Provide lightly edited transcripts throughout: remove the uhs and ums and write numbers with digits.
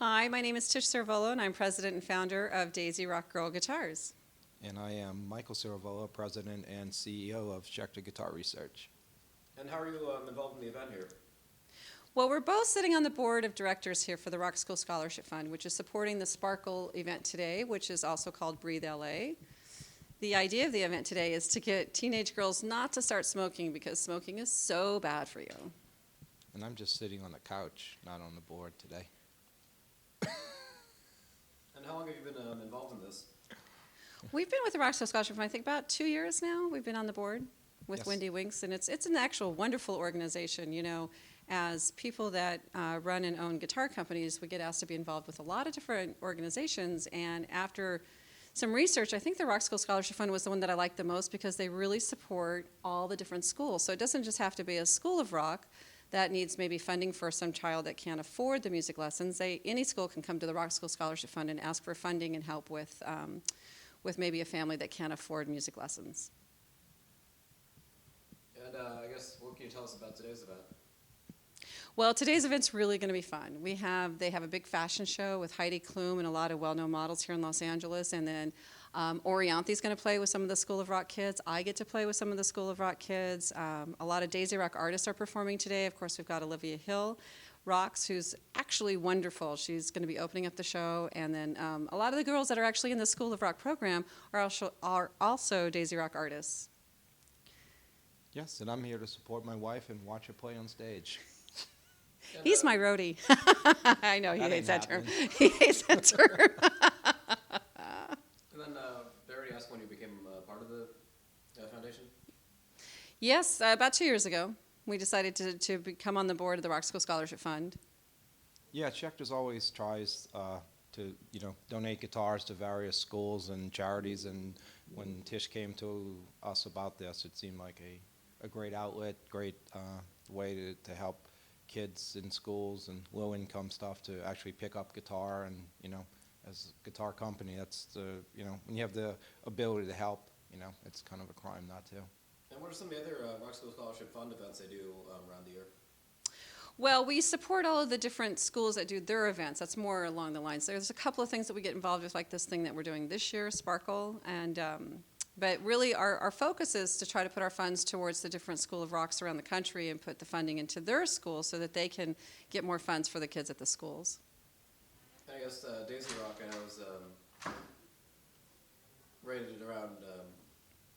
Hi, my name is Tish Ciravolo, and I'm president and founder of Daisy Rock Girl Guitars. And I am Michael Ciravolo, President and CEO of Schecter Guitar Research. And how are you involved in the event here? Well, we're both sitting on the board of directors here for the Rock School Scholarship Fund, which is supporting the Sparkle event today, which is also called Breathe LA. The idea of the event today is to get teenage girls not to start smoking because smoking is so bad for you. And I'm just sitting on the couch, not on the board today. And how long have you been involved in this? We've been with the Rock School Scholarship Fund, I think, about 2 years now. We've been on the board with Yes. Wendy Winks, and it's an actual wonderful organization. You know, as people that run and own guitar companies, we get asked to be involved with a lot of different organizations, and after some research, I think the Rock School Scholarship Fund was the one that I liked the most because they really support all the different schools. So it doesn't just have to be a school of rock that needs maybe funding for some child that can't afford the music lessons. Any school can come to the Rock School Scholarship Fund and ask for funding and help with maybe a family that can't afford music lessons. And I guess, what can you tell us about today's event? Well, today's event's really going to be fun. They have a big fashion show with Heidi Klum and a lot of well-known models here in Los Angeles, and then Orianthe's going to play with some of the School of Rock kids. I get to play with some of the School of Rock kids. A lot of Daisy Rock artists are performing today. Of course, we've got Olivia Hill Rocks, who's actually wonderful. She's going to be opening up the show, and then a lot of the girls that are actually in the School of Rock program are also Daisy Rock artists. Yes, and I'm here to support my wife and watch her play on stage. And, He's my roadie. I know, he That hates ain't that term. happening. He hates that term. And then, they already asked when you became part of the foundation? Yes, about 2 years ago, we decided to come on the board of the Rock School Scholarship Fund. Yeah, Schecter's always tries to donate guitars to various schools and charities. And when Tish came to us about this, it seemed like a great outlet, great way to help kids in schools and low-income stuff to actually pick up guitar. And as a guitar company, that's when you have the ability to help, it's kind of a crime not to. And what are some of the other Rock School Scholarship Fund events they do around the year? Well, we support all of the different schools that do their events. That's more along the lines. There's a couple of things that we get involved with, like this thing that we're doing this year, Sparkle, and but really our focus is to try to put our funds towards the different School of Rocks around the country and put the funding into their schools so that they can get more funds for the kids at the schools. And I guess Daisy Rock, I know, is rated around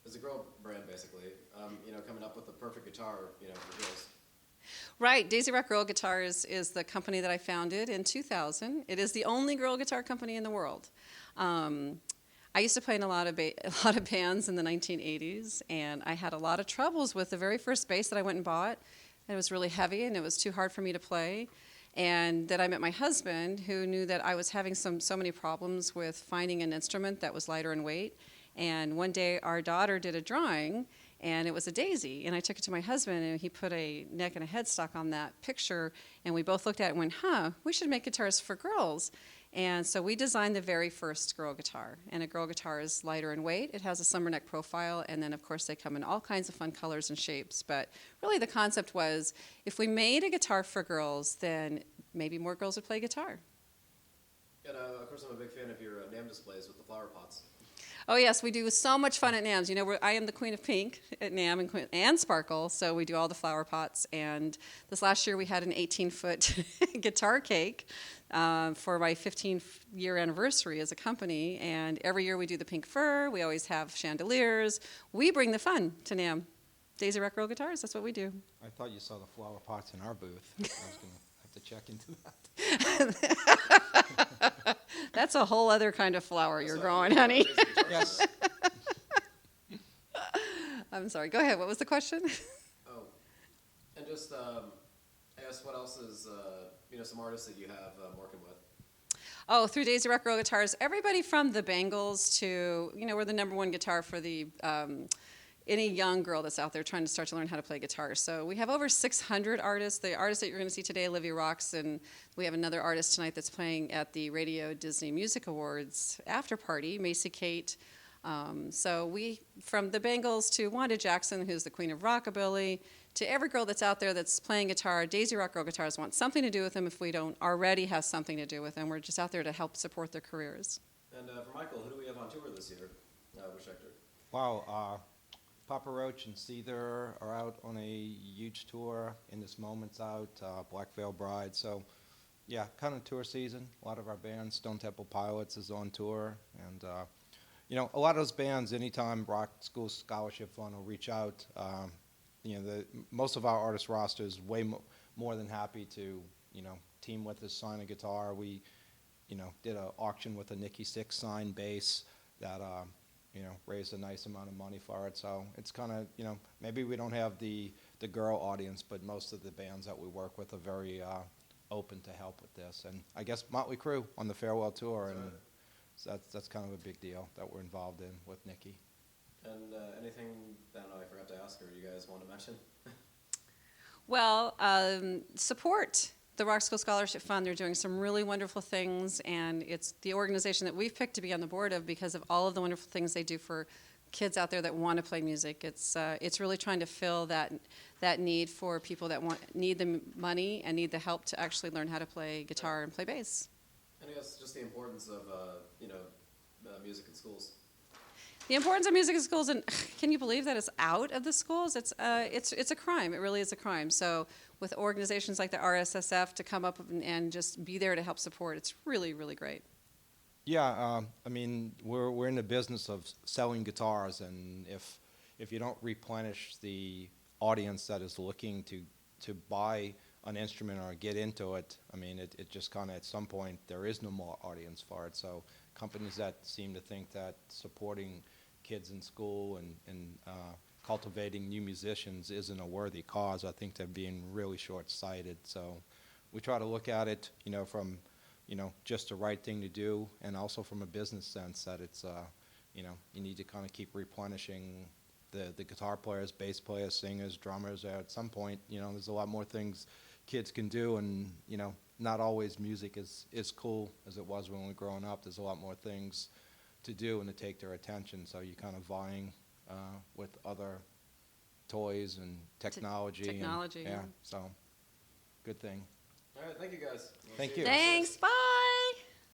as a girl brand, basically. Coming up with the perfect guitar, for girls. Right, Daisy Rock Girl Guitars is the company that I founded in 2000. It is the only girl guitar company in the world. I used to play in a lot of bands in the 1980s, and I had a lot of troubles with the very first bass that I went and bought. It was really heavy, and it was too hard for me to play. And then I met my husband, who knew that I was having so many problems with finding an instrument that was lighter in weight. And one day, our daughter did a drawing, and it was a daisy. And I took it to my husband, and he put a neck and a headstock on that picture. And we both looked at it and went, we should make guitars for girls. And so we designed the very first girl guitar. And a girl guitar is lighter in weight. It has a summer neck profile. And then, of course, they come in all kinds of fun colors and shapes. But really the concept was, if we made a guitar for girls, then maybe more girls would play guitar. And of course, I'm a big fan of your NAMM displays with the flower pots. Oh yes, we do so much fun at NAMMs. I am the queen of pink at NAMM and Sparkle, so we do all the flower pots. And this last year we had an 18-foot guitar cake for my 15th-year anniversary as a company. And every year we do the pink fur. We always have chandeliers. We bring the fun to NAMM. Daisy Rock Girl Guitars, that's what we do. I thought you saw the flower pots in our booth. I was going to have to check into that. That's a whole other kind of flower you're growing, honey. Yes. I'm sorry. Go ahead. What was the question? Oh, and just, I guess, what else is, some artists that you have working with? Oh, through Daisy Rock Girl Guitars, everybody from the Bangles to, we're the #1 guitar for the any young girl that's out there trying to start to learn how to play guitar. So we have over 600 artists. The artist that you're going to see today, Olivia Rocks, and we have another artist tonight that's playing at the Radio Disney Music Awards after party, Macy Kate. So we, from the Bangles to Wanda Jackson, who's the queen of rockabilly, to every girl that's out there that's playing guitar, Daisy Rock Girl Guitars want something to do with them if we don't already have something to do with them. We're just out there to help support their careers. And for Michael, who do we have on tour this year with Schecter? Wow, Papa Roach and Seether are out on a huge tour. In This Moment's out, Black Veil Bride. So, yeah, kind of tour season. A lot of our bands, Stone Temple Pilots is on tour. And, you know, a lot of those bands, anytime Rock School Scholarship Fund will reach out, you know, most of our artist roster is way more than happy to, you know, team with us, sign a guitar. We, you know, did an auction with a Nikki Sixx signed bass that, you know, raised a nice amount of money for it. So it's kind of, you know, maybe we don't have the girl audience, but most of the bands that we work with are very open to help with this. And I guess Motley Crue on the farewell tour, and so that's kind of a big deal that we're involved in with Nikki. And anything, I don't know, I forgot to ask her, you guys want to mention? Well, support the Rock School Scholarship Fund. They're doing some really wonderful things, and it's the organization that we've picked to be on the board of because of all of the wonderful things they do for kids out there that want to play music. It's really trying to fill that need for people that need the money and need the help to actually learn how to play guitar and play bass. And I guess just the importance of, you know, music in schools. The importance of music in schools, and can you believe that it's out of the schools? It's a crime. It really is a crime. So with organizations like the RSSF to come up and just be there to help support, it's really, really great. Yeah, I mean, we're in the business of selling guitars, and if you don't replenish the audience that is looking to buy an instrument or get into it, I mean, it just kind of, at some point, there is no more audience for it. So companies that seem to think that supporting kids in school and cultivating new musicians isn't a worthy cause, I think they're being really short-sighted. So we try to look at it, you know, from, you know, just the right thing to do, and also from a business sense that it's, you know, you need to kind of keep replenishing the guitar players, bass players, singers, drummers. At some point, you know, there's a lot more things kids can do, and, you know, not always music is cool as it was when we were growing up. There's a lot more things to do and to take their attention, so you're kind of vying with other toys and technology. Technology, and, yeah, yeah. so good thing. All right, thank you guys. Thank you. Thanks. Bye.